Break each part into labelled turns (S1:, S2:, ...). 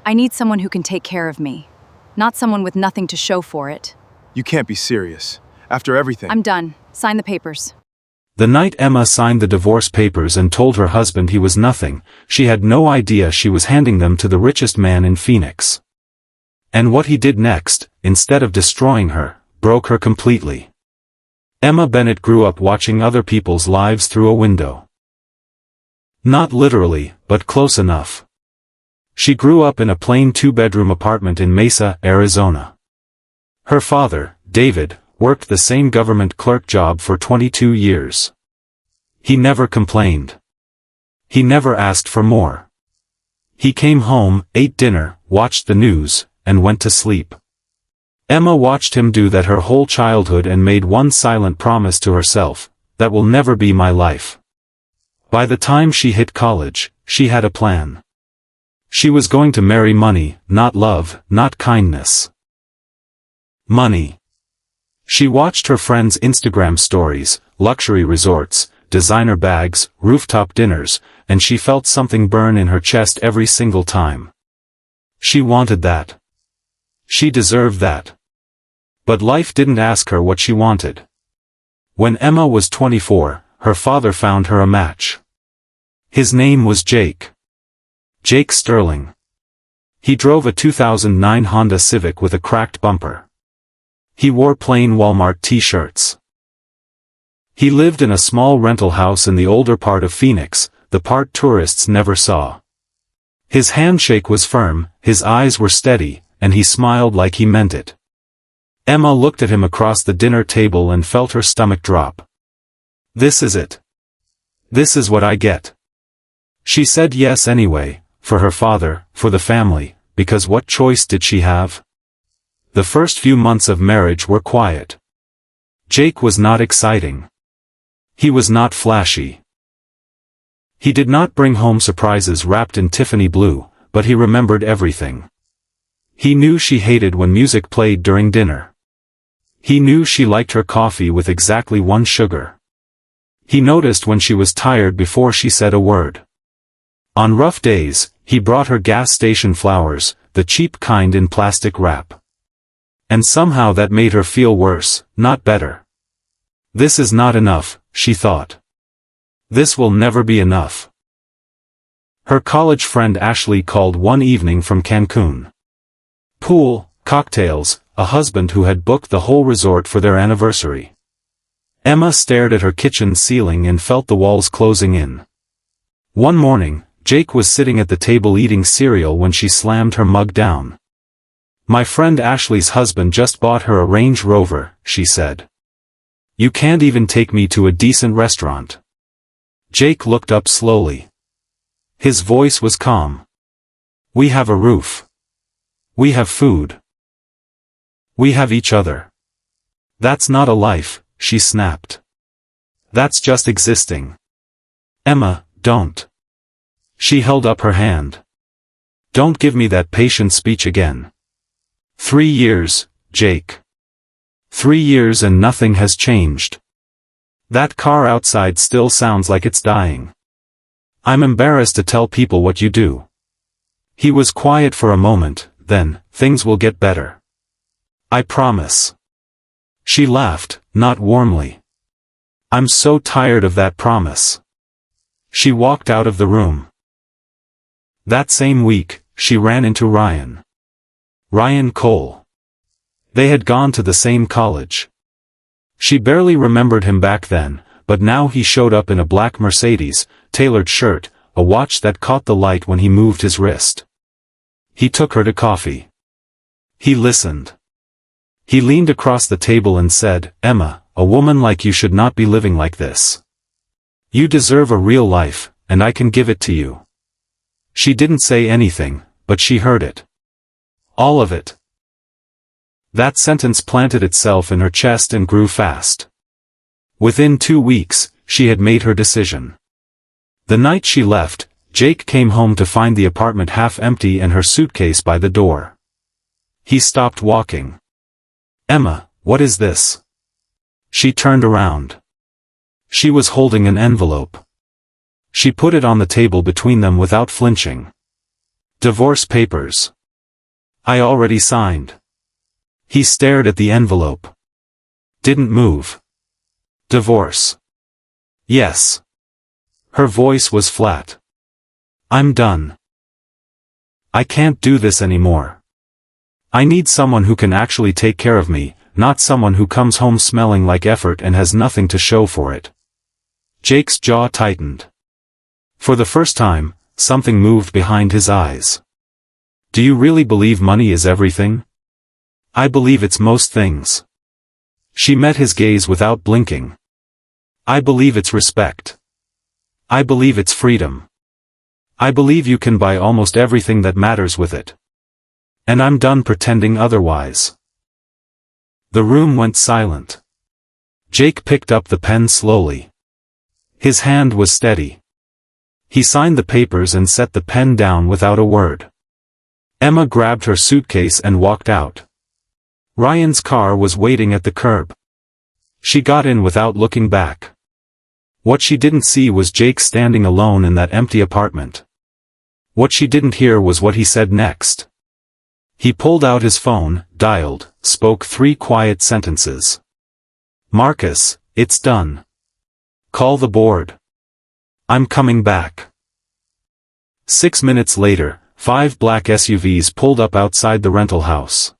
S1: I need someone who can take care of me, not someone with nothing to show for it.
S2: You can't be serious. After everything.
S1: I'm done. Sign the papers.
S3: The night Emma signed the divorce papers and told her husband he was nothing, she had no idea she was handing them to the richest man in Phoenix. And what he did next, instead of destroying her, broke her completely. Emma Bennett grew up watching other people's lives through a window. Not literally, but close enough. She grew up in a plain two-bedroom apartment in Mesa, Arizona. Her father, David, worked the same government clerk job for 22 years. He never complained. He never asked for more. He came home, ate dinner, watched the news, and went to sleep. Emma watched him do that her whole childhood and made one silent promise to herself, that will never be my life. By the time she hit college, she had a plan. She was going to marry money, not love, not kindness. Money. She watched her friends' Instagram stories, luxury resorts, designer bags, rooftop dinners, and she felt something burn in her chest every single time. She wanted that. She deserved that. But life didn't ask her what she wanted. When Emma was 24, her father found her a match. His name was Jake. Jake Sterling. He drove a 2009 Honda Civic with a cracked bumper. He wore plain Walmart t-shirts. He lived in a small rental house in the older part of Phoenix, the part tourists never saw. His handshake was firm, his eyes were steady, and he smiled like he meant it. Emma looked at him across the dinner table and felt her stomach drop. This is it. This is what I get. She said yes anyway, for her father, for the family, because what choice did she have? The first few months of marriage were quiet. Jake was not exciting. He was not flashy. He did not bring home surprises wrapped in Tiffany blue, but he remembered everything. He knew she hated when music played during dinner. He knew she liked her coffee with exactly 1 sugar. He noticed when she was tired before she said a word. On rough days, he brought her gas station flowers, the cheap kind in plastic wrap. And somehow that made her feel worse, not better. This is not enough, she thought. This will never be enough. Her college friend Ashley called one evening from Cancun. Pool, cocktails, a husband who had booked the whole resort for their anniversary. Emma stared at her kitchen ceiling and felt the walls closing in. One morning, Jake was sitting at the table eating cereal when she slammed her mug down. My friend Ashley's husband just bought her a Range Rover, she said. You can't even take me to a decent restaurant. Jake looked up slowly. His voice was calm. We have a roof. We have food. We have each other. That's not a life, she snapped. That's just existing. Emma, don't. She held up her hand. Don't give me that patient speech again. 3 years, Jake. 3 years and nothing has changed. That car outside still sounds like it's dying. I'm embarrassed to tell people what you do. He was quiet for a moment, then, things will get better. I promise. She laughed, not warmly. I'm so tired of that promise. She walked out of the room. That same week, she ran into Ryan. Ryan Cole. They had gone to the same college. She barely remembered him back then, but now he showed up in a black Mercedes, tailored shirt, a watch that caught the light when he moved his wrist. He took her to coffee. He listened. He leaned across the table and said, Emma, a woman like you should not be living like this. You deserve a real life, and I can give it to you. She didn't say anything, but she heard it. All of it. That sentence planted itself in her chest and grew fast. Within 2 weeks, she had made her decision. The night she left, Jake came home to find the apartment half empty and her suitcase by the door. He stopped walking. Emma, what is this? She turned around. She was holding an envelope. She put it on the table between them without flinching. Divorce papers. I already signed. He stared at the envelope. Didn't move. Divorce. Yes. Her voice was flat. I'm done. I can't do this anymore. I need someone who can actually take care of me, not someone who comes home smelling like effort and has nothing to show for it. Jake's jaw tightened. For the first time, something moved behind his eyes. Do you really believe money is everything? I believe it's most things. She met his gaze without blinking. I believe it's respect. I believe it's freedom. I believe you can buy almost everything that matters with it. And I'm done pretending otherwise. The room went silent. Jake picked up the pen slowly. His hand was steady. He signed the papers and set the pen down without a word. Emma grabbed her suitcase and walked out. Ryan's car was waiting at the curb. She got in without looking back. What she didn't see was Jake standing alone in that empty apartment. What she didn't hear was what he said next. He pulled out his phone, dialed, spoke 3 quiet sentences. Marcus, it's done. Call the board. I'm coming back. 6 minutes later, 5 black SUVs pulled up outside the rental house.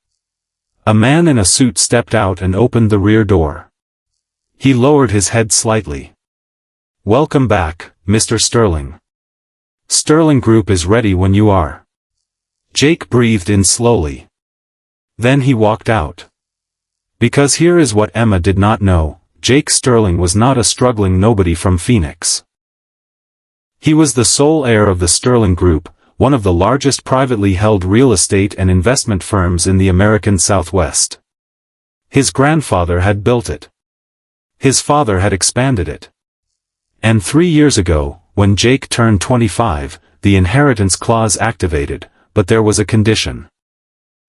S3: A man in a suit stepped out and opened the rear door. He lowered his head slightly. Welcome back, Mr. Sterling. Sterling Group is ready when you are. Jake breathed in slowly. Then he walked out. Because here is what Emma did not know, Jake Sterling was not a struggling nobody from Phoenix. He was the sole heir of the Sterling Group, one of the largest privately held real estate and investment firms in the American Southwest. His grandfather had built it. His father had expanded it. And 3 years ago, when Jake turned 25, the inheritance clause activated, but there was a condition.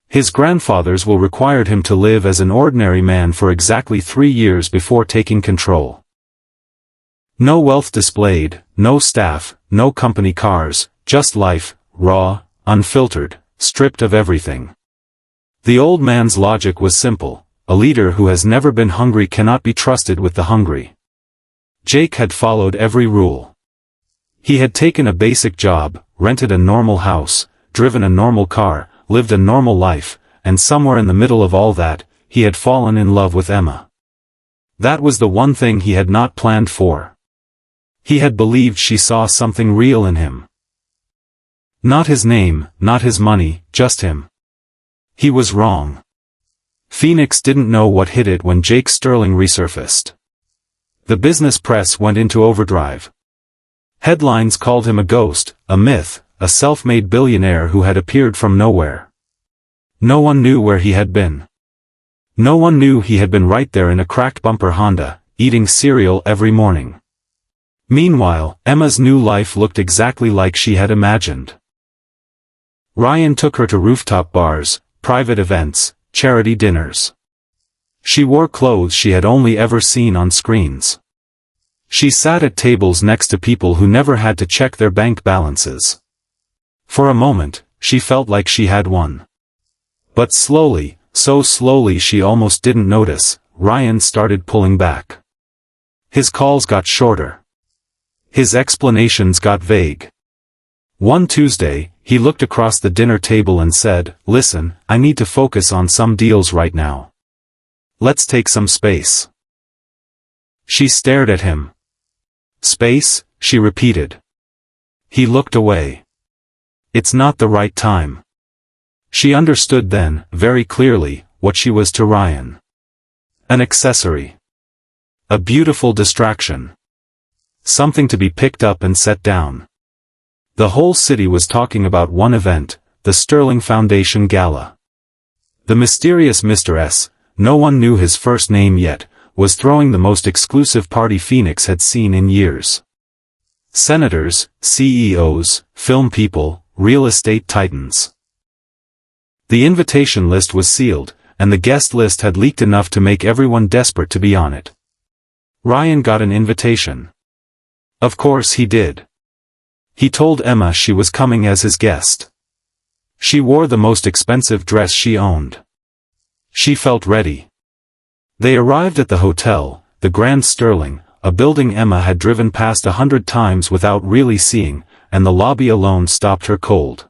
S3: His grandfather's will required him to live as an ordinary man for exactly 3 years before taking control. No wealth displayed, no staff, no company cars, just life, raw, unfiltered, stripped of everything. The old man's logic was simple: a leader who has never been hungry cannot be trusted with the hungry. Jake had followed every rule. He had taken a basic job, rented a normal house, driven a normal car, lived a normal life, and somewhere in the middle of all that, he had fallen in love with Emma. That was the one thing he had not planned for. He had believed she saw something real in him. Not his name, not his money, just him. He was wrong. Phoenix didn't know what hit it when Jake Sterling resurfaced. The business press went into overdrive. Headlines called him a ghost, a myth, a self-made billionaire who had appeared from nowhere. No one knew where he had been. No one knew he had been right there in a cracked bumper Honda, eating cereal every morning. Meanwhile, Emma's new life looked exactly like she had imagined. Ryan took her to rooftop bars, private events, charity dinners. She wore clothes she had only ever seen on screens. She sat at tables next to people who never had to check their bank balances. For a moment, she felt like she had won. But slowly, so slowly she almost didn't notice, Ryan started pulling back. His calls got shorter. His explanations got vague. One Tuesday, he looked across the dinner table and said, "Listen, I need to focus on some deals right now. Let's take some space." She stared at him. "Space?" she repeated. He looked away. "It's not the right time." She understood then, very clearly, what she was to Ryan. An accessory. A beautiful distraction. Something to be picked up and set down. The whole city was talking about one event, the Sterling Foundation Gala. The mysterious Mr. S, no one knew his first name yet, was throwing the most exclusive party Phoenix had seen in years. Senators, CEOs, film people, real estate titans. The invitation list was sealed, and the guest list had leaked enough to make everyone desperate to be on it. Ryan got an invitation. Of course he did. He told Emma she was coming as his guest. She wore the most expensive dress she owned. She felt ready. They arrived at the hotel, the Grand Sterling, a building Emma had driven past 100 times without really seeing, and the lobby alone stopped her cold.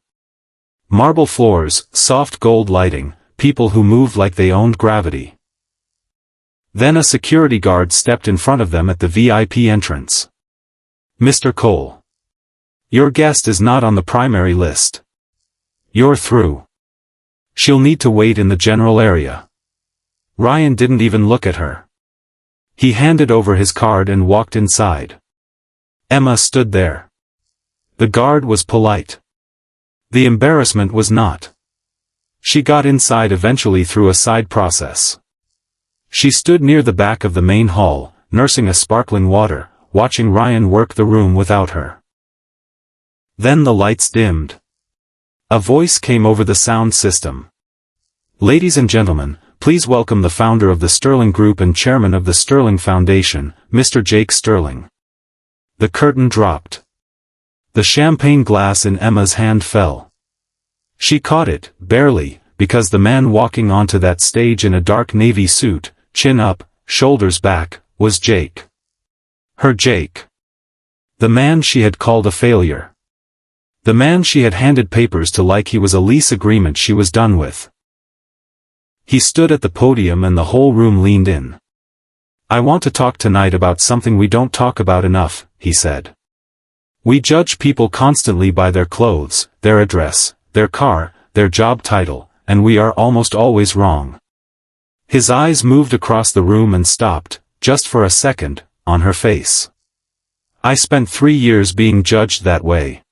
S3: Marble floors, soft gold lighting, people who moved like they owned gravity. Then a security guard stepped in front of them at the VIP entrance. "Mr. Cole. Your guest is not on the primary list. You're through. She'll need to wait in the general area." Ryan didn't even look at her. He handed over his card and walked inside. Emma stood there. The guard was polite. The embarrassment was not. She got inside eventually through a side process. She stood near the back of the main hall, nursing a sparkling water, watching Ryan work the room without her. Then the lights dimmed. A voice came over the sound system. "Ladies and gentlemen, please welcome the founder of the Sterling Group and chairman of the Sterling Foundation, Mr. Jake Sterling." The curtain dropped. The champagne glass in Emma's hand fell. She caught it, barely, because the man walking onto that stage in a dark navy suit, chin up, shoulders back, was Jake. Her Jake. The man she had called a failure. The man she had handed papers to like he was a lease agreement she was done with. He stood at the podium and the whole room leaned in. "I want to talk tonight about something we don't talk about enough," he said. "We judge people constantly by their clothes, their address, their car, their job title, and we are almost always wrong." His eyes moved across the room and stopped, just for a second, on her face. "I spent 3 years being judged that way.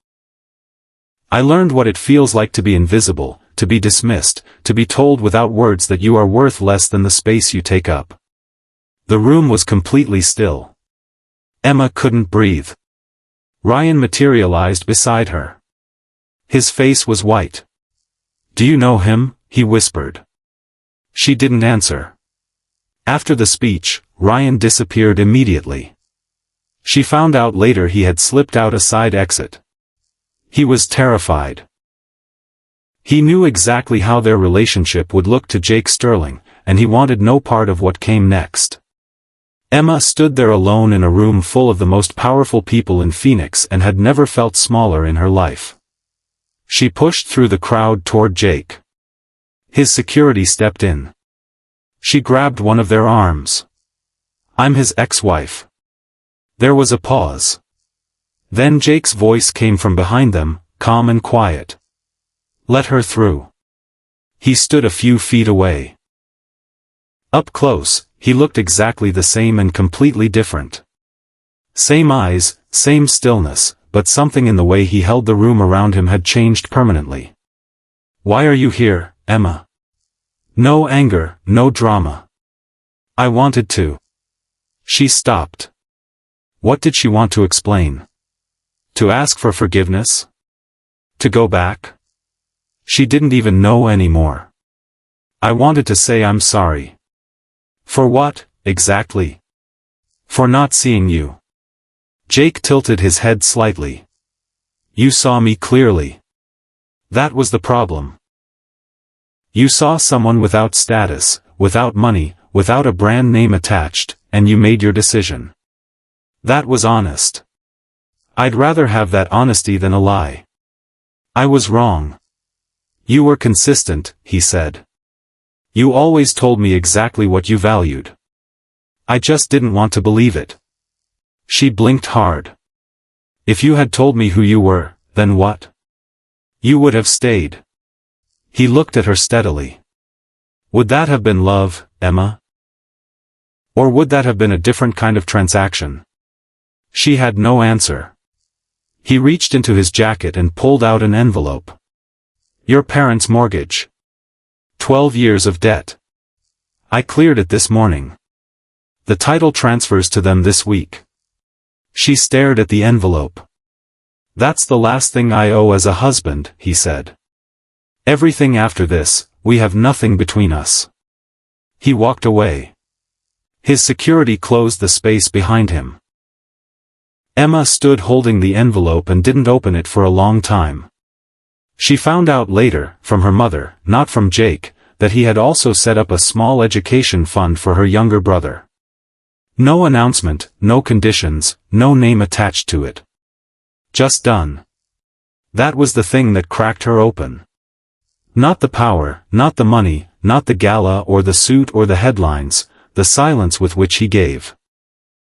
S3: I learned what it feels like to be invisible, to be dismissed, to be told without words that you are worth less than the space you take up." The room was completely still. Emma couldn't breathe. Ryan materialized beside her. His face was white. "Do you know him?" he whispered. She didn't answer. After the speech, Ryan disappeared immediately. She found out later he had slipped out a side exit. He was terrified. He knew exactly how their relationship would look to Jake Sterling, and he wanted no part of what came next. Emma stood there alone in a room full of the most powerful people in Phoenix and had never felt smaller in her life. She pushed through the crowd toward Jake. His security stepped in. She grabbed one of their arms. "I'm his ex-wife." There was a pause. Then Jake's voice came from behind them, calm and quiet. "Let her through." He stood a few feet away. Up close, he looked exactly the same and completely different. Same eyes, same stillness, but something in the way he held the room around him had changed permanently. "Why are you here, Emma?" No anger, no drama. "I wanted to." She stopped. What did she want to explain? To ask for forgiveness? To go back? She didn't even know anymore. "I wanted to say I'm sorry." "For what, exactly?" "For not seeing you." Jake tilted his head slightly. "You saw me clearly. That was the problem. You saw someone without status, without money, without a brand name attached, and you made your decision. That was honest. I'd rather have that honesty than a lie. I was wrong." "You were consistent," he said. "You always told me exactly what you valued. I just didn't want to believe it." She blinked hard. "If you had told me who you were, then what? You would have stayed." He looked at her steadily. "Would that have been love, Emma? Or would that have been a different kind of transaction?" She had no answer. He reached into his jacket and pulled out an envelope. "Your parents' mortgage. 12 years of debt. I cleared it this morning. The title transfers to them this week." She stared at the envelope. "That's the last thing I owe as a husband," he said. "Everything after this, we have nothing between us." He walked away. His security closed the space behind him. Emma stood holding the envelope and didn't open it for a long time. She found out later, from her mother, not from Jake, that he had also set up a small education fund for her younger brother. No announcement, no conditions, no name attached to it. Just done. That was the thing that cracked her open. Not the power, not the money, not the gala or the suit or the headlines, the silence with which he gave.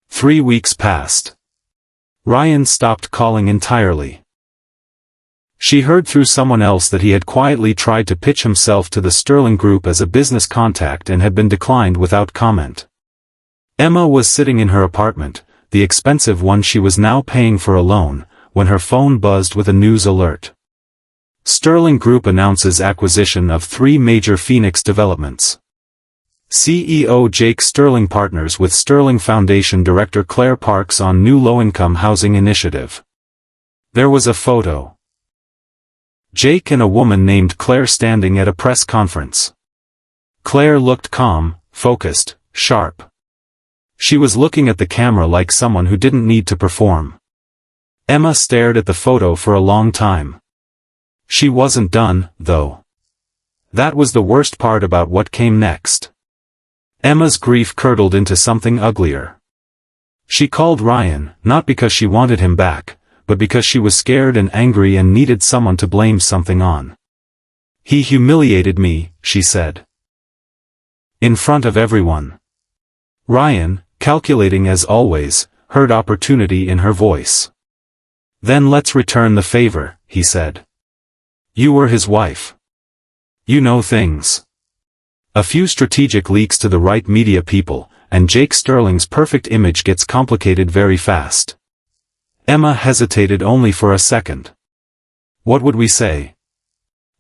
S3: 3 weeks passed. Ryan stopped calling entirely. She heard through someone else that he had quietly tried to pitch himself to the Sterling Group as a business contact and had been declined without comment. Emma was sitting in her apartment, the expensive one she was now paying for alone, when her phone buzzed with a news alert. Sterling Group announces acquisition of 3 major Phoenix developments. CEO Jake Sterling partners with Sterling Foundation Director Claire Parks on new low-income housing initiative. There was a photo. Jake and a woman named Claire standing at a press conference. Claire looked calm, focused, sharp. She was looking at the camera like someone who didn't need to perform. Emma stared at the photo for a long time. She wasn't done, though. That was the worst part about what came next. Emma's grief curdled into something uglier. She called Ryan, not because she wanted him back, but because she was scared and angry and needed someone to blame something on. He humiliated me, she said. In front of everyone. Ryan, calculating as always, heard opportunity in her voice. Then let's return the favor, he said. You were his wife. You know things. A few strategic leaks to the right media people, and Jake Sterling's perfect image gets complicated very fast. Emma hesitated only for a second. What would we say?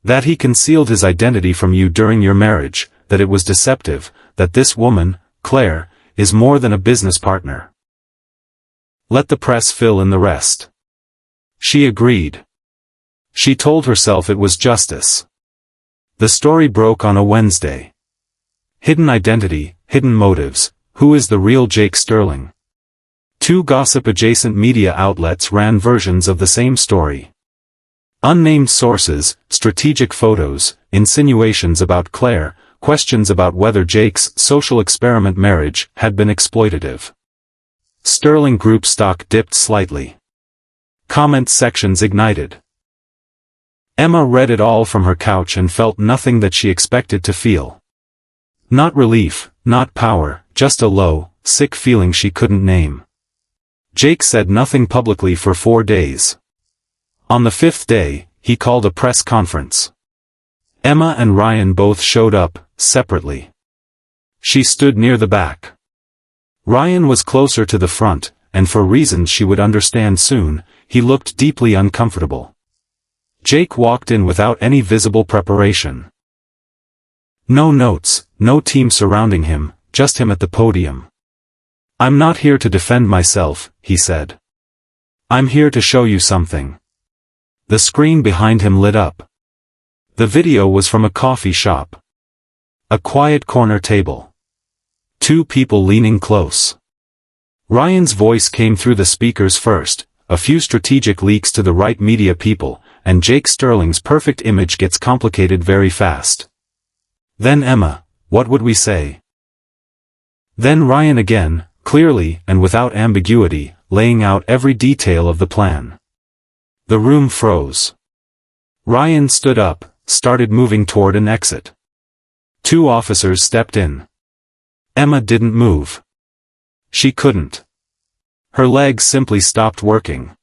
S3: That he concealed his identity from you during your marriage, that it was deceptive, that this woman, Claire, is more than a business partner. Let the press fill in the rest. She agreed. She told herself it was justice. The story broke on a Wednesday. Hidden identity, hidden motives, who is the real Jake Sterling? 2 gossip-adjacent media outlets ran versions of the same story. Unnamed sources, strategic photos, insinuations about Claire, questions about whether Jake's social experiment marriage had been exploitative. Sterling Group stock dipped slightly. Comment sections ignited. Emma read it all from her couch and felt nothing that she expected to feel. Not relief, not power, just a low, sick feeling she couldn't name. Jake said nothing publicly for 4 days. On the 5th day, he called a press conference. Emma and Ryan both showed up, separately. She stood near the back. Ryan was closer to the front, and for reasons she would understand soon, he looked deeply uncomfortable. Jake walked in without any visible preparation. No notes, no team surrounding him, just him at the podium. I'm not here to defend myself, he said. I'm here to show you something. The screen behind him lit up. The video was from a coffee shop. A quiet corner table. 2 people leaning close. Ryan's voice came through the speakers first, a few strategic leaks to the right media people, and Jake Sterling's perfect image gets complicated very fast. Then Emma, what would we say? Then Ryan again, clearly and without ambiguity, laying out every detail of the plan. The room froze. Ryan stood up, started moving toward an exit. 2 officers stepped in. Emma didn't move. She couldn't. Her legs simply stopped working.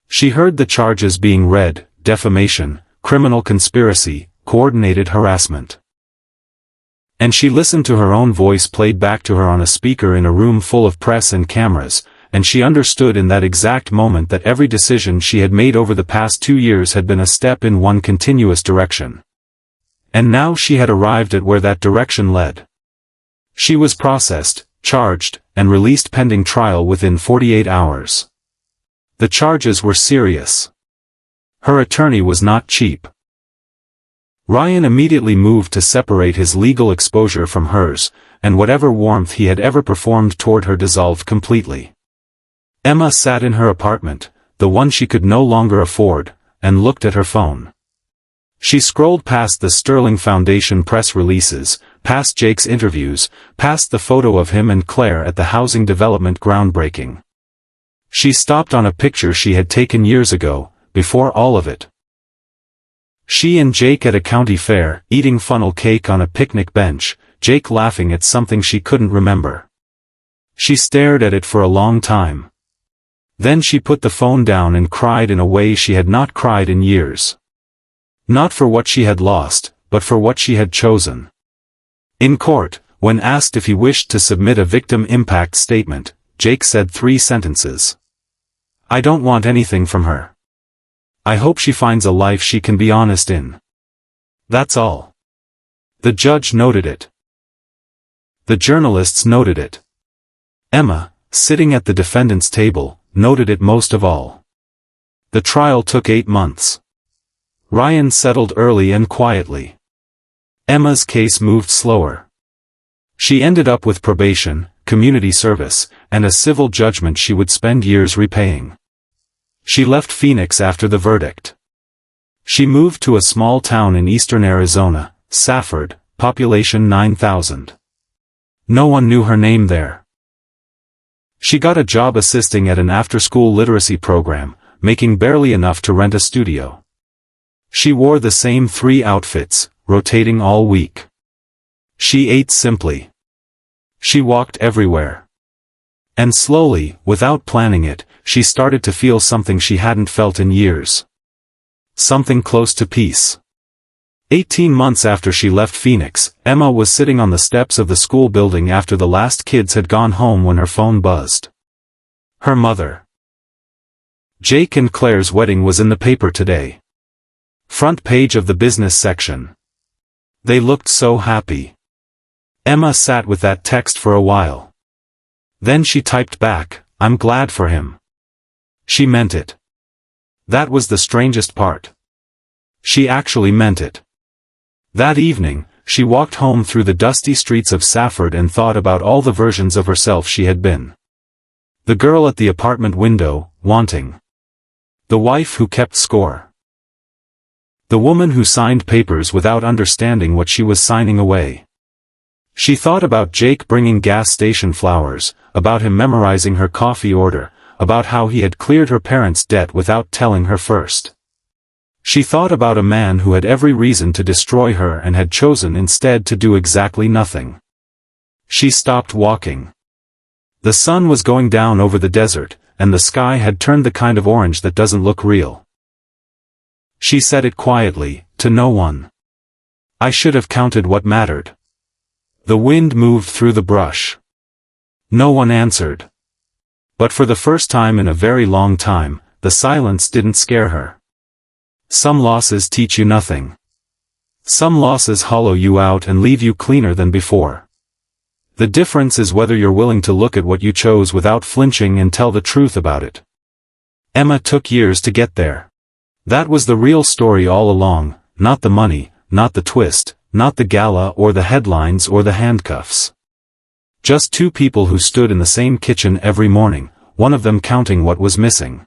S3: She heard the charges being read: defamation, criminal conspiracy, coordinated harassment. And she listened to her own voice played back to her on a speaker in a room full of press and cameras, and she understood in that exact moment that every decision she had made over the past 2 years had been a step in one continuous direction. And now she had arrived at where that direction led. She was processed, charged, and released pending trial within 48 hours. The charges were serious. Her attorney was not cheap. Ryan immediately moved to separate his legal exposure from hers, and whatever warmth he had ever performed toward her dissolved completely. Emma sat in her apartment, the one she could no longer afford, and looked at her phone. She scrolled past the Sterling Foundation press releases, past Jake's interviews, past the photo of him and Claire at the housing development groundbreaking. She stopped on a picture she had taken years ago, before all of it. She and Jake at a county fair, eating funnel cake on a picnic bench, Jake laughing at something she couldn't remember. She stared at it for a long time. Then she put the phone down and cried in a way she had not cried in years. Not for what she had lost, but for what she had chosen. In court, when asked if he wished to submit a victim impact statement, Jake said 3 sentences. "I don't want anything from her. I hope she finds a life she can be honest in. That's all." The judge noted it. The journalists noted it. Emma, sitting at the defendant's table, noted it most of all. The trial took 8 months. Ryan settled early and quietly. Emma's case moved slower. She ended up with probation, community service, and a civil judgment she would spend years repaying. She left Phoenix after the verdict. She moved to a small town in eastern Arizona, Safford, population 9,000. No one knew her name there. She got a job assisting at an after-school literacy program, making barely enough to rent a studio. She wore the same 3 outfits, rotating all week. She ate simply. She walked everywhere. And slowly, without planning it, she started to feel something she hadn't felt in years. Something close to peace. 18 months after she left Phoenix, Emma was sitting on the steps of the school building after the last kids had gone home when her phone buzzed. Her mother. Jake and Claire's wedding was in the paper today. Front page of the business section. They looked so happy. Emma sat with that text for a while. Then she typed back, "I'm glad for him." She meant it. That was the strangest part. She actually meant it. That evening, she walked home through the dusty streets of Safford and thought about all the versions of herself she had been. The girl at the apartment window, wanting. The wife who kept score. The woman who signed papers without understanding what she was signing away. She thought about Jake bringing gas station flowers, about him memorizing her coffee order, about how he had cleared her parents' debt without telling her first. She thought about a man who had every reason to destroy her and had chosen instead to do exactly nothing. She stopped walking. The sun was going down over the desert, and the sky had turned the kind of orange that doesn't look real. She said it quietly, to no one. "I should have counted what mattered." The wind moved through the brush. No one answered. But for the first time in a very long time, the silence didn't scare her. Some losses teach you nothing. Some losses hollow you out and leave you cleaner than before. The difference is whether you're willing to look at what you chose without flinching and tell the truth about it. Emma took years to get there. That was the real story all along, not the money, not the twist, not the gala or the headlines or the handcuffs. Just 2 people who stood in the same kitchen every morning, one of them counting what was missing.